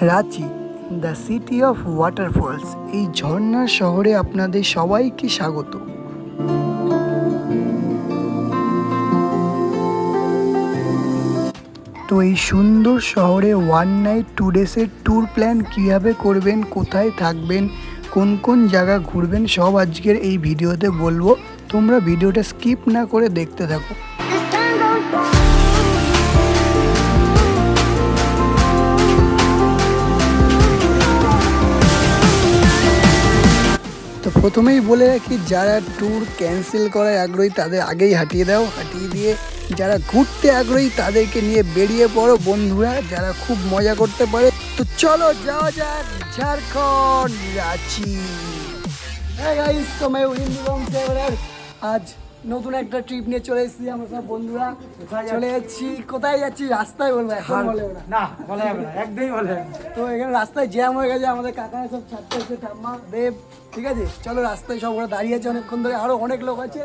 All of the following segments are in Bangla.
Ranchi, the city of waterfalls. এই ঝর্ণার শহরে আপনাদের সবাইকে স্বাগত। তো এই সুন্দর শহরে 1 নাইট 2 ডেজের ট্যুর প্ল্যান কীভাবে করবেন, কোথায় থাকবেন, কোন কোন জায়গা ঘুরবেন, সব আজকের এই ভিডিওতে বলবো। তোমরা ভিডিওটা স্কিপ না করে দেখতে থাকো। তো প্রথমেই বলে রাখি, যারা ট্যুর ক্যান্সেল করায় আগ্রহী তাদের আগেই হাঁটিয়ে দাও, হাঁটিয়ে দিয়ে যারা ঘুরতে আগ্রহী তাদেরকে নিয়ে বেরিয়ে পড়ো বন্ধুরা, যারা খুব মজা করতে পারে। তো চলো যাওয়া যাক ঝাড়খণ্ড, রাঁচি। হ্যাঁ গাইস, তো আমি আজ নতুন একটা ট্রিপ নিয়ে চলে এসেছি। আমরা সব বন্ধুরা চলে যাচ্ছি। কোথায় যাচ্ছি রাস্তায় বলবো, এখন বলে না বলা যাবে না, একদমই বলা যাবে না। তো এখানে রাস্তায় জ্যাম হয়ে গেছে, আমাদের কাকারা সব ছাড়তে এসেছে, ঠাম্মা দেব, ঠিক আছে। চলো রাস্তায় সব ওরা দাঁড়িয়ে আছে অনেকক্ষণ ধরে, আরো অনেক লোক আছে,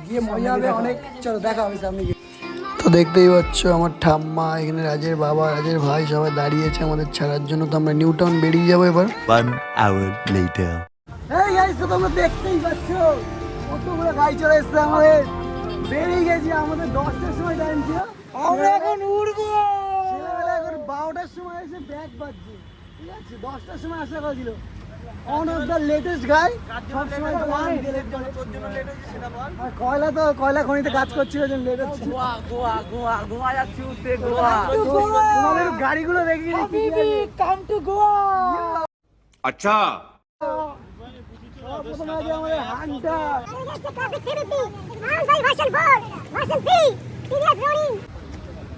গিয়ে মজা হবে অনেক। চলো দেখা হবে সামনে গিয়ে। তো দেখতেই পাচ্ছ আমার ঠাম্মা, এখানে রাজের বাবা, রাজের ভাই সবাই দাঁড়িয়েছে আমাদের ছাড়ার জন্য। তো আমরা নিউ টাউন বেরিয়ে যাবো এবার। 1 hour later. এই গাইস, তো তোমরা দেখতেই পাচ্ছ কতগুলো গাড়ি চলে এসছে আমাদের। বেরিয়ে গেছি, আমাদের 10টার সময় টাইম ছিল, আমরা এখন উড়বো। ছেলেবেলা এখন 12টার সময় এসে ব্যাগ বাজছে, ঠিক আছে। 10টার সময় আসা কথা ছিল। অন অফ দ্য লেটেস্ট গাই, সব সময় কয়লা খনিতে কাজ করছিল, লেট হচ্ছে। গোয়া যাচ্ছি, উঠতে গোয়া। তোমাদের গাড়িগুলো দেখি, কাম টু গোয়া। अच्छा প্রথমে আছে আমাদের হান্টার।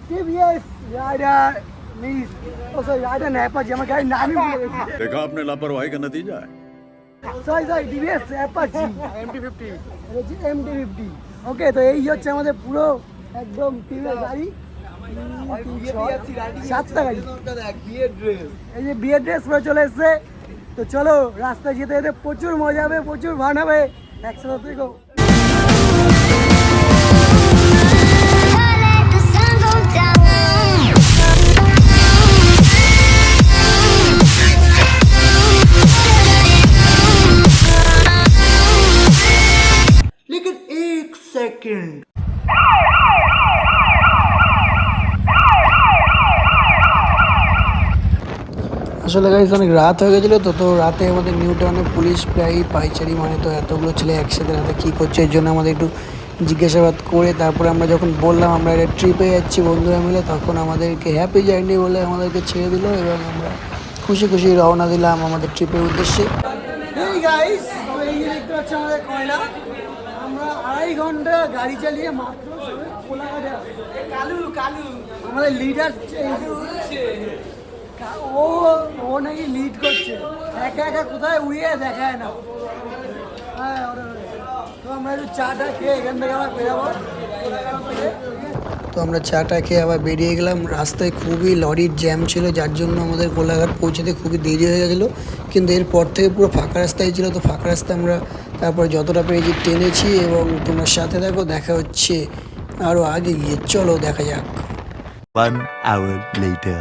টিভিএস রাইডার প্লিজ, ও সরি রাইডার না, অ্যাপাচি। আমার গাড়ির নামই ভুলে গেছি। देखा आपने लापरवाही का नतीजा है। Sorry TVS Apache MT-50। MT-50। ওকে, তো এই হচ্ছে আমাদের পুরো একদম টিমের গাড়ি। 7টা গাড়ি। এই যে বিয়ের ড্রেস পরে চলে এসছে। তো চলো রাস্তায় যেতে যেতে প্রচুর মজা হবে, প্রচুর ফান হবে, একসাথে থেকো। लेकिन 1 सेकंड। আসলে গাইস অনেক রাত হয়ে গেছিলো। তো রাতে আমাদের নিউ টাউনে পুলিশ প্রায় পাইচারি, মানে তো এতগুলো ছেলে একসাথে রাতে কী করছে, এর জন্য আমাদের একটু জিজ্ঞাসাবাদ করে তারপরে আমরা যখন বললাম আমরা একটা ট্রিপে যাচ্ছি বন্ধুরা মিলে, তখন আমাদেরকে হ্যাপি জার্নি বলে আমাদেরকে ছেড়ে দিল এবং আমরা খুশি খুশি রওনা দিলাম আমাদের ট্রিপের উদ্দেশ্যে। এই গাইস, এই যে দেখতে পাচ্ছি আমাদের কয়লা, আমরা 2.5 ঘন্টা গাড়ি চালিয়ে মাত্র কোলাঘাটে আসছি। কালু আমাদের লিডার, ও নাকি লিড করছে, একা একা কোথায় উড়িয়ে দেখায় না। হ্যাঁ, তো আমরা একটু চাটা খেয়ে এখান থেকে আবার বেরাবো। তো আমরা চাটা খেয়ে আবার বেরিয়ে গেলাম। রাস্তায় খুবই লরির জ্যাম ছিল, যার জন্য আমাদের কোলাঘাট পৌঁছাতে খুবই দেরি হয়ে গেছিলো। কিন্তু এরপর থেকে পুরো ফাঁকা রাস্তায় ছিল, তো ফাঁকা রাস্তায় আমরা তারপর যতটা পেরেছি টেনেছি। এবং তোমার সাথে দেখো, দেখা হচ্ছে আরও আগে গিয়ে। চলো দেখা যাক। 1 hour later.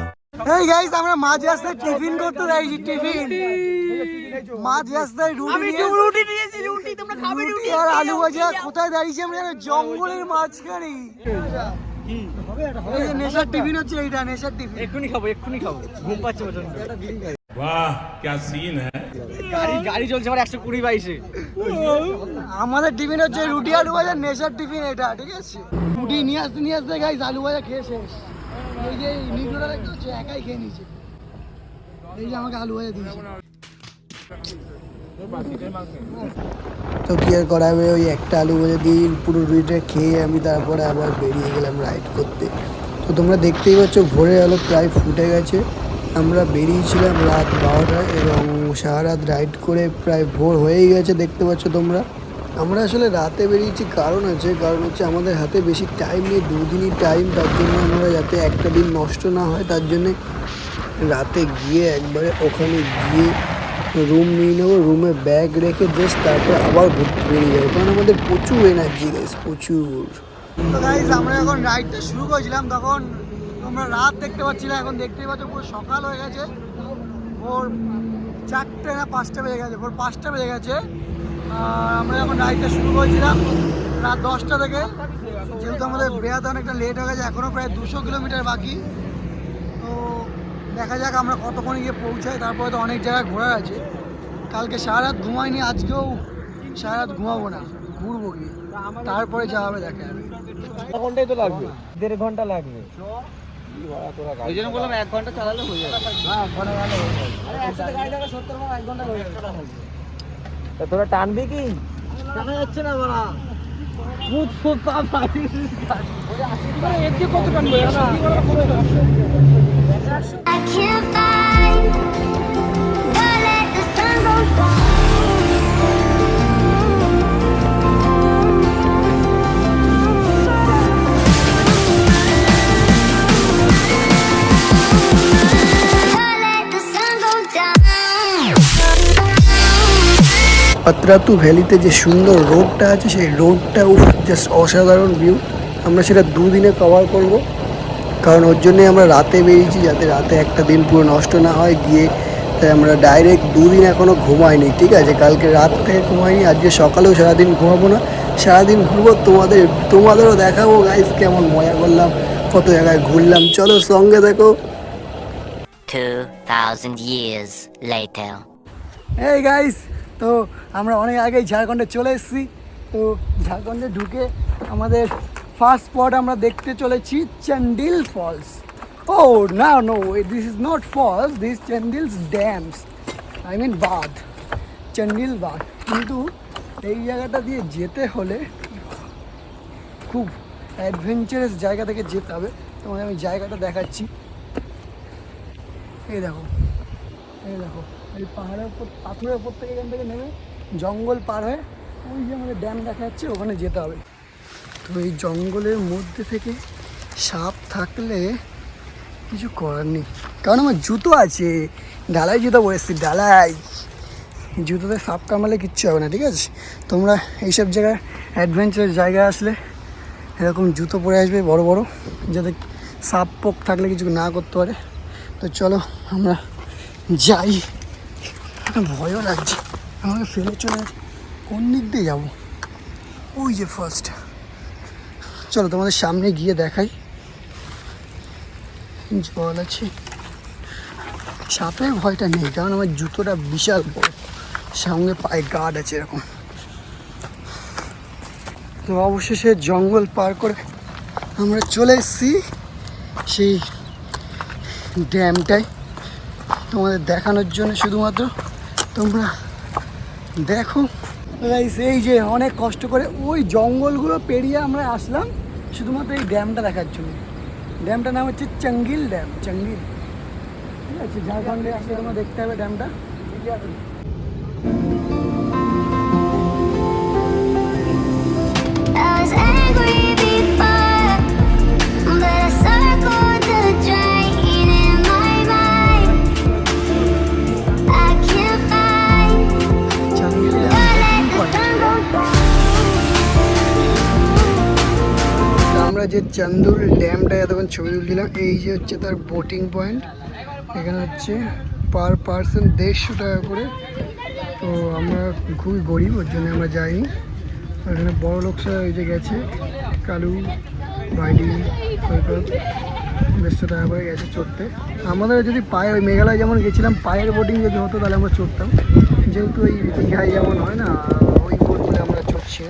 এই গাইস, আমরা মাঝ রাস্তায় টিফিন করতে যাইছি। টিফিন মাঝ রাস্তায় রুটি নিয়েছি, রুটি তোমরা খাবে? রুটি আর আলু ভাজা। কোথায় দাঁড়িয়েছি আমরা? জঙ্গলের মাঝখানে। এই যে নেশার টিফিন হচ্ছে, এইটা নেশার টিফিন। এক্ষুনি খাবো, ঘুম পাচ্ছে প্রচন্ড। वाह क्या सीन है। গাড়ি চলছে আমার 120-22-এ। আমাদের টিফিন হচ্ছে রুটি আলু ভাজা, নেশার টিফিন এটা, ঠিক আছে। রুটি নিয়ে আসতে গাইস আলু ভাজা খেয়ে শেষ। এই যে নিগুলো দেখতে হচ্ছে, একাই খেয়ে নিয়েছে। এই যে আমাকে আলু ভাজা দিয়েছে। তো কি আর করা হবে, ওই একটা আলু ভাজা দিয়ে পুরো রুটিটা খেয়ে আমি তারপরে আবার বেরিয়ে গেলাম রাইড করতে। তো তোমরা দেখতেই পাচ্ছ ভোরের আলো প্রায় ফুটে গেছে। আমরা বেরিয়েছিলাম রাত 12টায় এবং সারা রাত রাইড করে প্রায় ভোর হয়েই গেছে, দেখতে পাচ্ছ তোমরা। আমরা আসলে রাতে বেরিয়েছি, কারণ হচ্ছে আমাদের হাতে বেশি টাইম নেই, 2 দিনই টাইম। তার জন্য আমরা যাতে একটা দিন নষ্ট না হয়, তার জন্যে রাতে গিয়ে একবারে ওখানে গিয়ে রুম নিয়ে নেবো, রুমে ব্যাগ রেখে জাস্ট তারপর আবার ঘুরতে বেরিয়ে যাবো, কারণ আমাদের প্রচুর এনার্জি গাইস, প্রচুর। তো গাইস, আমরা যখন রাইডটা শুরু করেছিলাম তখন তোমরা রাত দেখতে পাচ্ছি না, এখন দেখতেই পাচ্ছ পুরো সকাল হয়ে গেছে। ভোর 4টে না 5টা বেজে গেছে, ভোর 5টা বেজে গেছে। আর আমরা যখন রাইডটা শুরু করেছিলাম রাত 10টা থেকে, যেহেতু আমাদের বেড়াতে অনেকটা লেট হয়ে গেছে, এখনও প্রায় 200 কিলোমিটার বাকি। তো দেখা যাক আমরা কতক্ষণ গিয়ে পৌঁছাই, তারপরে তো অনেক জায়গায় ঘোরার আছে। কালকে সারা রাত ঘুমাইনি, আজকেও সারা রাত ঘুমাবো না, ঘুরবো গিয়ে, তারপরে যা হবে দেখা যাবে। ঘন্টাই তো লাগবে, 1.5 ঘন্টা লাগবে। ওই জন্য বললাম 1 ঘন্টা চালালে হয়ে যাবে। হ্যাঁ, ঘরে ভালো হয়ে যাবে। আরে একসাথে গাড়ি চালালে 70 বা 1 ঘন্টা হয়ে যাবে। তোরা টানবি কি? টানা যাচ্ছে না বড়া। ফুট ফুট পা পাই। এদিকে কত টানবে না? I can't find, gotta let the sun go down. Gotta let the sun go down. Patratu ভ্যালিতে যে সুন্দর রোডটা আছে, সেই রোডটা জাস্ট অসাধারণ ভিউ। আমরা সেটা 2 দিনে কভার করব, কারণ ওর জন্যই আমরা রাতে বেরিয়েছি, যাতে রাতে একটা দিন পুরো নষ্ট না হয় গিয়ে। তাই আমরা ডাইরেক্ট 2 দিন এখনও ঘুমাইনি, ঠিক আছে? কালকে রাত থেকে ঘুমাইনি, আজকে সকালেও সারাদিন ঘুমাবো না, সারাদিন ঘুরবো। তোমাদেরও দেখাবো গাইস কেমন মজা করলাম, কত জায়গায় ঘুরলাম। চলো সঙ্গে দেখো। 2,000 years later. এই গাইস, তো আমরা অনেক আগেই ঝাড়খণ্ডে চলে এসেছি। তো ঝাড়খণ্ডে ঢুকে আমাদের ফার্স্ট স্পট আমরা দেখতে চলেছি চন্ডিল ফলস। ও না, no, this is not falls, this Chandil's dams, I mean বাঁধ, চন্ডিল বাঁধ। কিন্তু এই জায়গাটা দিয়ে যেতে হলে খুব অ্যাডভেঞ্চারাস জায়গা থেকে যেতে হবে। তোমাদের আমি জায়গাটা দেখাচ্ছি। এই দেখো, এই দেখো, এই পাহাড়ের উপর, পাথরের উপর থেকে এখান থেকে নেমে জঙ্গল পার হয়ে ওই যে আমাদের ড্যাম দেখা যাচ্ছে, ওখানে যেতে হবে। তো এই জঙ্গলের মধ্যে থেকে সাপ থাকলে কিছু করার নেই, কারণ আমার জুতো আছে, ঢালাই জুতো পরে এসেছি, ঢালাই জুতোতে সাপ কামড়ালে কিচ্ছু হবে না, ঠিক আছে? তোমরা এইসব জায়গায় অ্যাডভেঞ্চার জায়গায় আসলে এরকম জুতো পরে আসবে বড় বড়, যাতে সাপ পোক থাকলে কিছু না করতে পারে। তো চলো আমরা যাই। ভয়ও লাগছে, আমাকে ফেলে চলে যাচ্ছে, কোন দিক দিয়ে যাবো? ওই যে ফার্স্ট, চলো তোমাদের সামনে গিয়ে দেখাই। জল আছে, সাপের ভয়টা নেই, কারণ আমার জুতোটা বিশাল বড়, সঙ্গে পায়ে গার্ড আছে এরকম। তো অবশেষে জঙ্গল পার করে আমরা চলে এসেছি সেই ড্যামটাই, তোমাদের দেখানোর জন্য শুধুমাত্র। তোমরা দেখো গাইস, এই যে অনেক কষ্ট করে ওই জঙ্গলগুলো পেরিয়ে আমরা আসলাম শুধুমাত্র এই ড্যামটা দেখার জন্য। ড্যামটার নাম হচ্ছে চঙ্গিল ড্যাম, চঙ্গিল, ঠিক আছে? ঝাড়খণ্ডে আসলে তোমরা দেখতে হবে ড্যামটা। I was angry before, but I circled the drain in my mind. I can't find, চঙ্গিল gotta damn let the sun go down. আমরা যে চান্দুর ড্যামটা এতক্ষণ ছবি তুলছিলাম, এই যে হচ্ছে তার বোটিং পয়েন্ট। এখানে হচ্ছে পার পার্সন 150 টাকা করে। তো আমরা খুবই গরিব, ওর জন্য আমরা যাইনি। এখানে বড় লোক সব এই যে গেছে, কালু, বাইডি, সৈকত 150 টাকা করে গেছে চড়তে। আমাদের যদি পায়ে, ওই মেঘালয় যেমন গেছিলাম, পায়ের বোটিং যদি হতো তাহলে আমরা চড়তাম, যেহেতু ওই দীঘায় যেমন হয় না ওই বোটগুলো আমরা চড়ছি।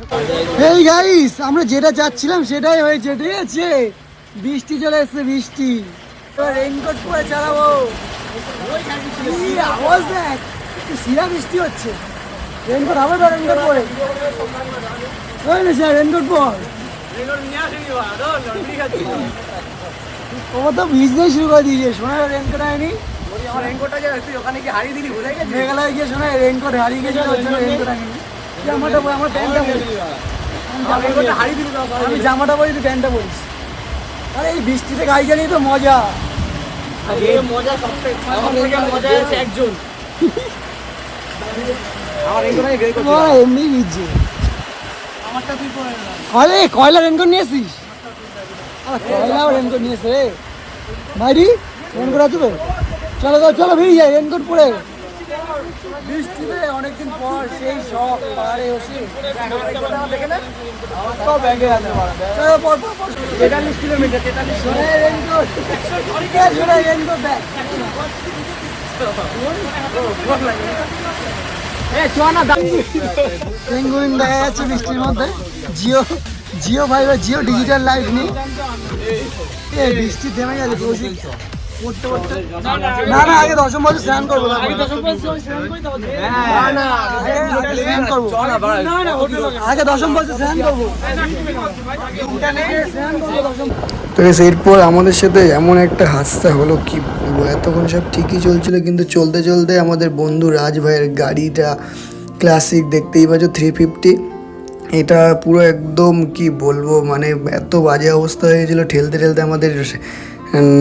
এই গাইস, আমরা যেটা চাচ্ছিলাম সেটাই হয়েছে, ঠিক আছে? বৃষ্টি চলে এসছে, বৃষ্টি। রেইনকোট পরে চালাবো। কি আওয়াজ দেখ, শিরা বৃষ্টি হচ্ছে। রেইনকোট হবে তো? রেইনকোট পরে ওই না স্যার, রেইনকোট পর। ও তো ভিজতে শুরু করে দিয়েছে, শোনা রেইনকোট হয়নি। ওখানে কি হারিয়ে দিলি, ভুলে গেছিস? মেঘালয় গিয়ে শোনা রেইনকোট হারিয়ে গেছিল, ওর জন্য রেইনকোট আনিনি। জামাটা পরে, আমার প্যান্টটা পরিস, হারিয়ে দিলি। আমি জামাটা পরি, তুই প্যান্টটা পরিস। আরে এই বৃষ্টিতে গাড়ি চালিয়ে তো মজা। মজা সবথেকে, আমার থেকে মজা আছে একজন। আমার রেনকোট নিয়ে বের করতে হবে। এমনি ভিজছে। আমারটা তুই পরে না। আরে কয়লা রেনকোট নিয়েছিস? কয়লা রেনকোট নিয়েছে রে। ভাইরি রেনকোট আছে তো? চলো চলো বেরিয়ে যাই রেনকোট পরে। বৃষ্টিতে অনেকদিন পর সেই শখ পাহাড়ে বসে দেখে না সব ব্যাগে আছে। চলো পর 43 kilometre 43 raincoat raincoat bag. Penguin দেখা যাচ্ছে বৃষ্টির মধ্যে। Jio fibre Jio digital life নেই। বৃষ্টি থেমে গেছে কৌশিক পড়তে পড়তে। না আগে দশম বছর স্নান করবো। আগে দশম বছর স্নান করবো। তো এরপর আমাদের সাথে এমন একটা হাসতে হলো কি বলবো। এতক্ষণ সব ঠিকই চলছিল, কিন্তু চলতে চলতে আমাদের বন্ধু রাজ ভাইয়ের গাড়িটা ক্লাসিক দেখতেই পাচ্ছ 350, এটা পুরো একদম কি বলবো মানে এত বাজে অবস্থা হয়ে গেছিলো, ঠেলতে ঠেলতে আমাদের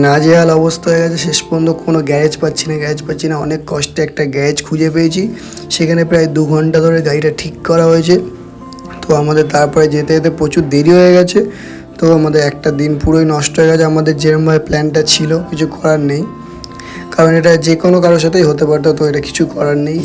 নাজেহাল অবস্থা হয়ে গেছে। শেষ পর্যন্ত কোনো গ্যারেজ পাচ্ছি না। অনেক কষ্টে একটা গ্যারেজ খুঁজে পেয়েছি, সেখানে প্রায় 2 ঘন্টা ধরে গাড়িটা ঠিক করা হয়েছে। তো আমাদের তারপরে যেতে যেতে প্রচুর দেরি হয়ে গেছে। তো আমাদের একটা দিন পুরোই নষ্ট হয়ে গেছে। আমাদের যেরকমভাবে প্ল্যানটা ছিল কিছু করার নেই, কারণ এটা যে কোনো কারোর সাথেই হতে পারতো, তো এটা কিছু করার নেই।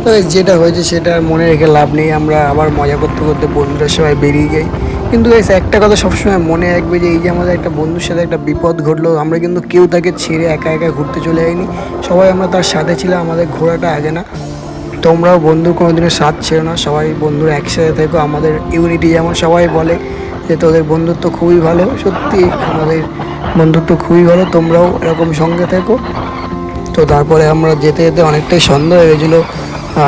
তো যেটা হয়েছে সেটা মনে রেখে লাভ নেই। আমরা আবার মজা করতে করতে বন্ধুরা সবাই বেরিয়ে যাই। কিন্তু একটা কথা সবসময় মনে রাখবে যে এই যে আমাদের একটা বন্ধুর সাথে একটা বিপদ ঘটলো, আমরা কিন্তু কেউ তাকে ছেড়ে একা একা ঘুরতে চলে যাইনি, সবাই আমরা তার সাথে ছিলাম। আমাদের ঘোরাটা আগে না। তোমরাও বন্ধুর কোনো দিনের সাথ ছেড়ো না, সবাই বন্ধুরা একসাথে থেকো। আমাদের ইউনিটি যেমন সবাই বলে যে তোদের বন্ধুত্ব খুবই ভালো, সত্যি আমাদের বন্ধুত্ব খুবই ভালো, তোমরাও এরকম সঙ্গে থেকো। তো তারপরে আমরা যেতে যেতে অনেকটাই সন্ধ্যা হয়ে গেছিলো,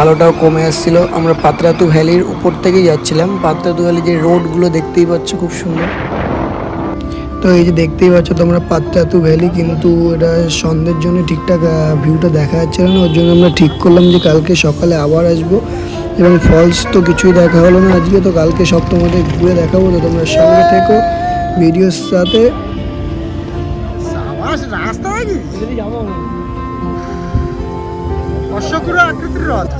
আলোটাও কমে আসছিলো। আমরা পাতরাতু ভ্যালির উপর থেকেই যাচ্ছিলাম। পাতরাতু ভ্যালি যে রোডগুলো দেখতেই পাচ্ছ খুব সুন্দর। তো এই যে দেখতেই পাচ্ছ তোমরা পাতরাতু ভ্যালি, কিন্তু এটা সন্ধ্যের জন্য ঠিকঠাক ভিউটা দেখা যাচ্ছিল না। ওর জন্য আমরা ঠিক করলাম যে কালকে সকালে আবার আসবো, এবং ফলস তো কিছুই দেখা হলো না আজকে। তো কালকে সব তোমাদের ঘুরে দেখাবো, তো তোমরা সঙ্গে থেকো ভিডিওর সাথে। রাস্তা অশ্বক্ষুর আকৃতির রথ।